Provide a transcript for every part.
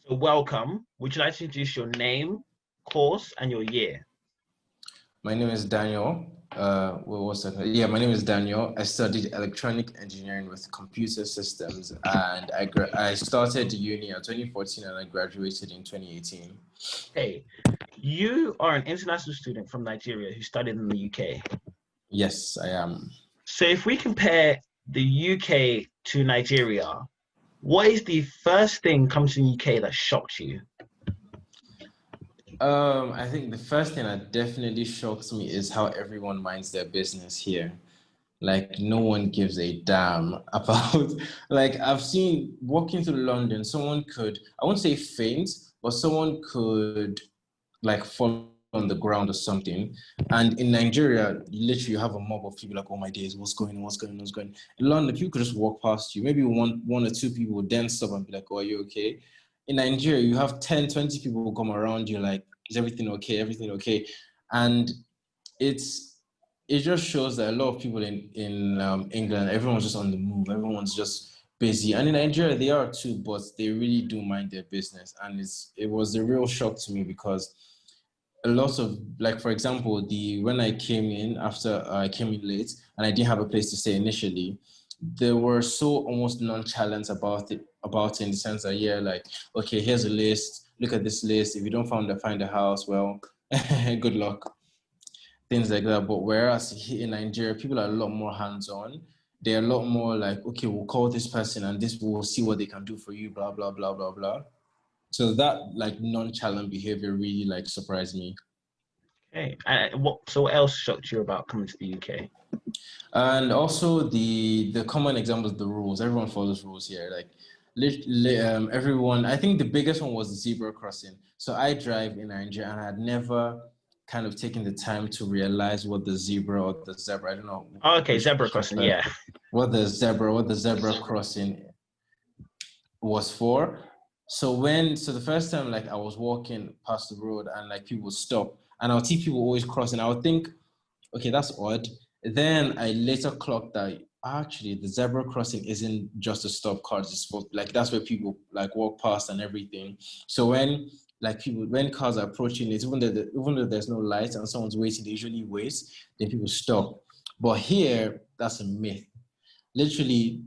So welcome. Would you like to introduce your name, course, and your year? My name is Daniel. What was that? Yeah, my name is Daniel. I studied electronic engineering with computer systems, and I started uni in 2014 and I graduated in 2018. Okay. You are an international student from Nigeria who studied in the UK. Yes, I am. So if we compare the UK to Nigeria, what is the first thing come to the UK that shocked you? I think the first thing that definitely shocks me is how everyone minds their business here. Like no one gives a damn about like I've seen walking through London, someone could, I won't say faint, but someone could like fall on the ground or something. And in Nigeria, literally you have a mob of people like, oh my days, what's going on? What's going on? What's going on? In London, people could just walk past you. Maybe one or two people would then stop and be like, oh, are you okay? In Nigeria, you have 10, 20 people who come around you like, is everything okay? Everything okay? And it's it just shows that a lot of people in England, everyone's just on the move. Everyone's just busy, and in Nigeria they are too, but they really do mind their business. And it was a real shock to me because a lot of like, for example, the when I came in after I came in late and I didn't have a place to stay initially, they were so almost nonchalant about it in the sense that yeah, like okay, here's a list. Look at this list. If you don't find a house, well, good luck, things like that. But whereas here in Nigeria, people are a lot more hands-on. They're a lot more like, okay, we'll call this person and this will see what they can do for you, blah, blah, blah, blah, blah. So that like nonchalant behavior really like surprised me. Okay. And what else shocked you about coming to the UK? And also the common examples, the rules. Everyone follows rules here. Like everyone, I think the biggest one was the zebra crossing. So I drive in Nigeria and I had never kind of taken the time to realize what the zebra or the zebra, I don't know Oh, okay, which zebra crossing, prefer, yeah. what the zebra crossing was for. So the first time like I was walking past the road and like people would stop and I would see people always crossing, I would think, okay, that's odd. Then I later clocked that actually the zebra crossing isn't just to stop cars, it's for like that's where people like walk past and everything. So when cars are approaching it, even though there's no light and someone's waiting, they usually wait, then people stop. But here, that's a myth. Literally,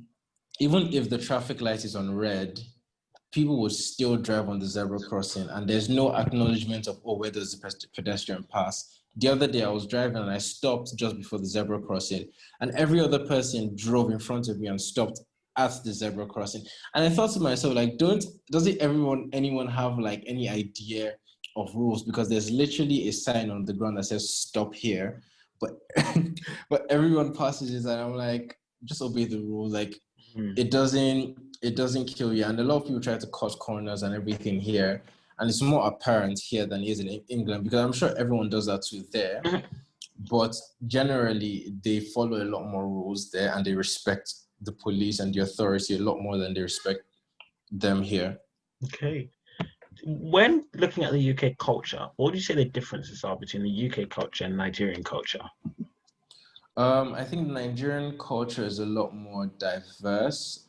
even if the traffic light is on red, people will still drive on the zebra crossing and there's no acknowledgement of, oh, where does the pedestrian pass? The other day I was driving and I stopped just before the zebra crossing and every other person drove in front of me and stopped at the zebra crossing. And I thought to myself, like, doesn't anyone have like any idea of rules? Because there's literally a sign on the ground that says stop here. But but everyone passes it and I'm like, just obey the rules. Like Hmm. it doesn't kill you. And a lot of people try to cut corners and everything here. And it's more apparent here than it is in England because I'm sure everyone does that too there. But generally, they follow a lot more rules there and they respect the police and the authority a lot more than they respect them here. Okay. When looking at the UK culture, what do you say the differences are between the UK culture and Nigerian culture? I think Nigerian culture is a lot more diverse.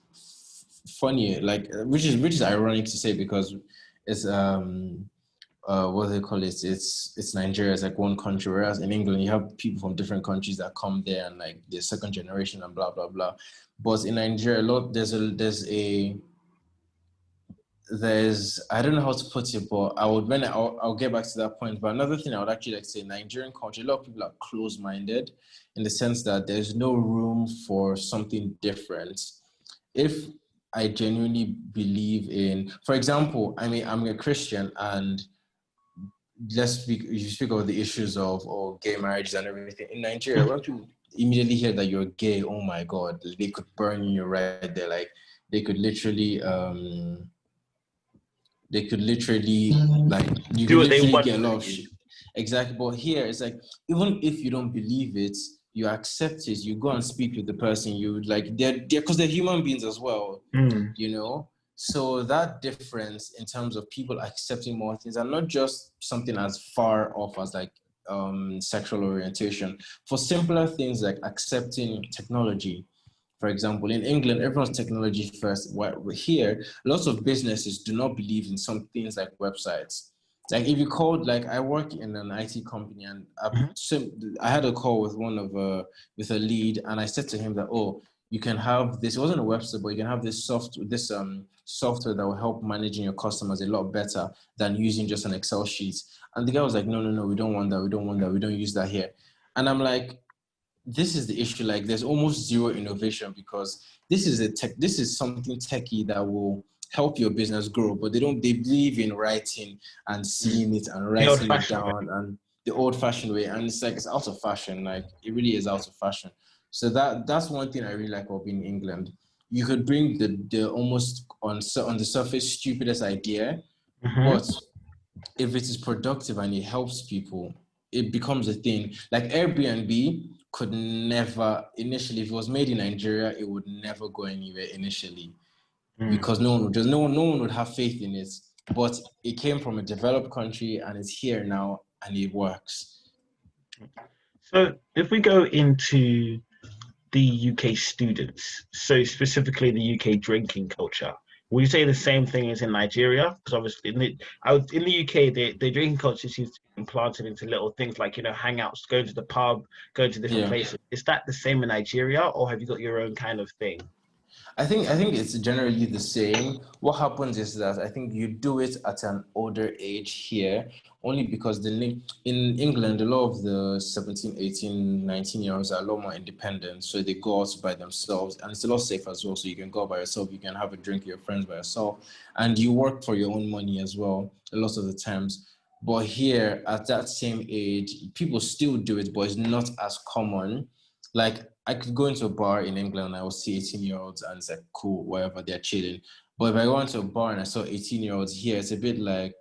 Funny, like which is ironic to say because it's what do they call it? It's Nigeria. It's like one country, whereas in England you have people from different countries that come there and like the second generation and blah blah blah. But in Nigeria, a lot there's I don't know how to put it, but I'll get back to that point. But another thing I would actually like to say, Nigerian culture, a lot of people are close-minded in the sense that there's no room for something different. If I genuinely believe in, for example, I mean, I'm a Christian and you speak of the issues of gay marriages and everything. In Nigeria, when people immediately hear that you're gay, oh my God, they could burn you right there. Like they could literally like you Do could what they literally want get a lot of from you. shit. Exactly. But here it's like even if you don't believe it, you accept it, you go and speak with the person, you like they're because they're human beings as well, Mm. you know. So that difference in terms of people accepting more things and not just something as far off as like sexual orientation, for simpler things like accepting technology. For example, in England, everyone's technology first. While here, lots of businesses do not believe in some things like websites. Like if you called, like I work in an IT company, and Mhm. I had a call with with a lead, and I said to him that, oh, you can have this. It wasn't a website, but you can have this software that will help managing your customers a lot better than using just an Excel sheet. And the guy was like, no, no, no, we don't want that. We don't want that. We don't use that here. And I'm like, this is the issue. Like, there's almost zero innovation because this is something techie that will help your business grow, but they believe in writing and Mm. seeing it and The writing it old-fashioned way. down and the old-fashioned way. And it's like it's out of fashion. Like it really is out of fashion. So that's one thing I really like about being in England. You could bring the almost on the surface stupidest idea, Hmm. but if it is productive and it helps people, it becomes a thing. Like Airbnb could never initially, if it was made in Nigeria, it would never go anywhere initially Mm. because no one would have faith in it. But it came from a developed country and it's here now and it works. So if we go into the UK students, so specifically the UK drinking culture, would you say the same thing as in Nigeria? Because obviously in the UK, the drinking culture seems to be implanted into little things like, hangouts, going to the pub, going to different Yeah. places. Is that the same in Nigeria, or have you got your own kind of thing? I think it's generally the same. What happens is that I think you do it at an older age here, only because in England, a lot of the 17, 18, 19 year olds are a lot more independent. So they go out by themselves and it's a lot safer as well. So you can go out by yourself, you can have a drink with your friends by yourself, and you work for your own money as well, a lot of the times. But here at that same age, people still do it, but it's not as common. Like I could go into a bar in England and I will see 18-year-olds and it's like cool, whatever, they're chilling. But if I go into a bar and I saw 18-year-olds here, it's a bit like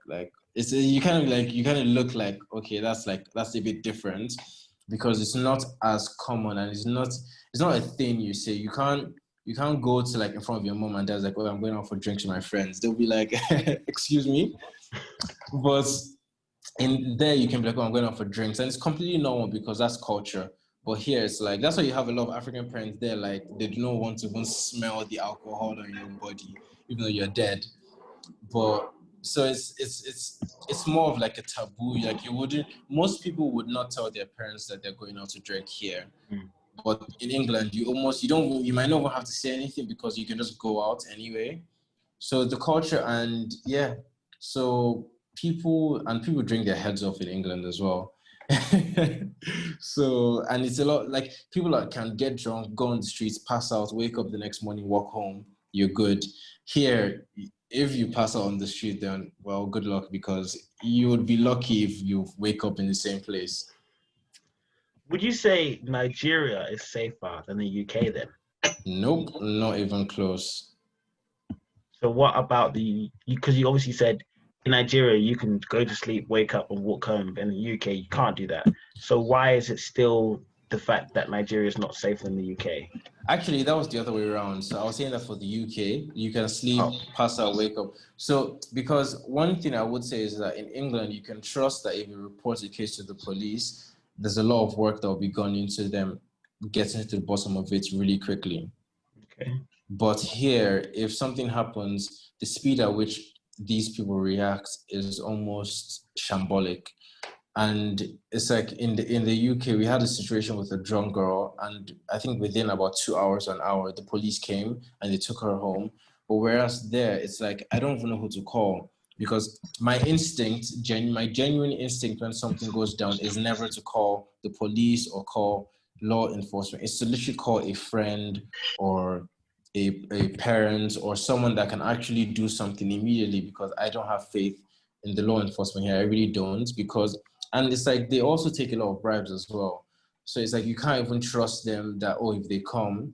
you kind of look like, okay, that's a bit different because it's not as common and it's not a thing you say. You can't go to like in front of your mom and dad's like, oh, I'm going out for drinks with my friends. They'll be like, excuse me. But in there you can be like, oh, I'm going out for drinks, and it's completely normal because that's culture. But here it's like that's why you have a lot of African parents there, like they do not want to even smell the alcohol on your body, even though you're dead. But so it's more of like a taboo. Like you wouldn't most people would not tell their parents that they're going out to drink here. Mm. But in England, you might not even have to say anything because you can just go out anyway. So the culture and yeah, so people drink their heads off in England as well. So and it's a lot like people that can get drunk, go on the streets, pass out, wake up the next morning, walk home, you're good. Here, if you pass out on the street, then well, good luck because you would be lucky if you wake up in the same place. Would you say Nigeria is safer than the UK then? Nope, not even close. So what about because you obviously said in Nigeria you can go to sleep, wake up and walk home. In the UK you can't do that. So why is it still the fact that Nigeria is not safer than the UK? Actually, that was the other way around. So I was saying that for the UK, you can Oh, sleep, pass out, wake up. So because one thing I would say is that in England, you can trust that if you report a case to the police, there's a lot of work that will be gone into them getting to the bottom of it really quickly. okay. But here, if something happens, the speed at which these people react is almost shambolic. And it's like in the UK, we had a situation with a drunk girl, and I think within about 2 hours, an hour, the police came and they took her home. But whereas there, it's like I don't even know who to call because my genuine instinct when something goes down is never to call the police or call law enforcement. It's to literally call a friend or a parent or someone that can actually do something immediately because I don't have faith in the law enforcement here. I really don't because and it's like they also take a lot of bribes as well. So it's like you can't even trust them that oh if they come,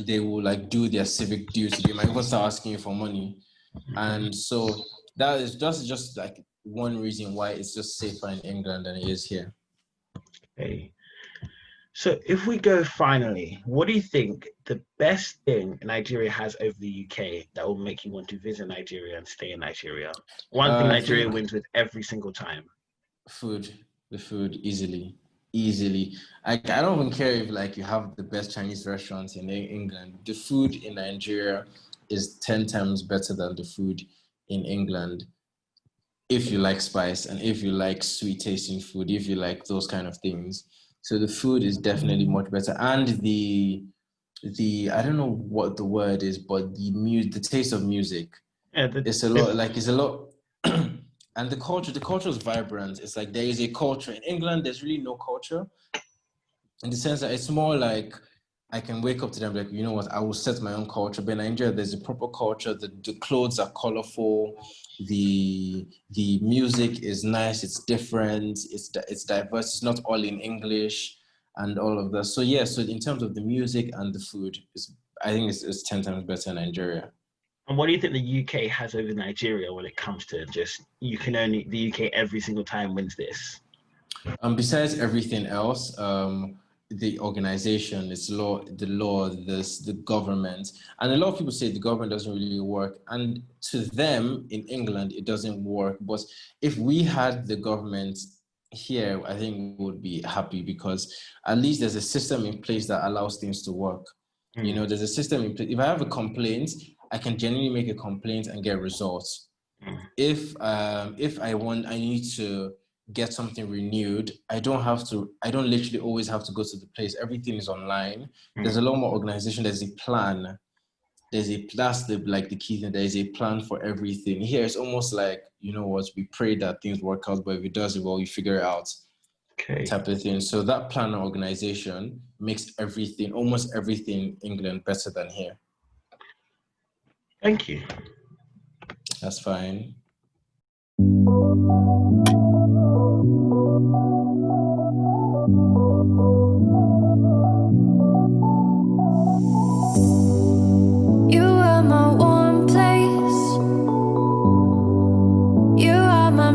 they will like do their civic duty. They might even start asking you for money. Okay. And so that's just like one reason why it's just safer in England than it is here. Okay. So if we go finally, what do you think the best thing Nigeria has over the UK that will make you want to visit Nigeria and stay in Nigeria? One thing I Nigeria think wins with every single time. food, the food easily. easily. I don't even care if like you have the best Chinese restaurants in England. The food in Nigeria is 10 times better than the food in England if you like spice and if you like sweet tasting food, if you like those kind of things. So the food is definitely much better. And the I don't know what the word is, but the taste of music. Yeah, It's a lot and the culture is vibrant. It's like there is a culture. In England, there's really no culture in the sense that it's more like I can wake up to them like, you know what, I will set my own culture. But in Nigeria, there's a proper culture. The clothes are colorful. The music is nice. It's different. It's diverse. It's not all in English and all of that. So yeah. So in terms of the music and the food, I think it's 10 times better in Nigeria. and what do you think the UK has over Nigeria when it comes to just the UK every single time wins this? Besides everything else, the organization, the government, and a lot of people say the government doesn't really work. And to them in England, it doesn't work. But if we had the government here, I think we would be happy because at least there's a system in place that allows things to work. You Mm, know, there's a system in place. If I have a complaint, I can genuinely make a complaint and get results. mm, If I need to get something renewed, I don't literally always have to go to the place. Everything is online. There's mm. a lot more organization. There's a plan. That's the key thing. There is a plan for everything. Here it's almost like, you know what, we pray that things work out, but if it does, well, you figure it out Okay, type of thing. So that plan and organization makes almost everything in England better than here. thank you. That's fine. You are my warm place. You are my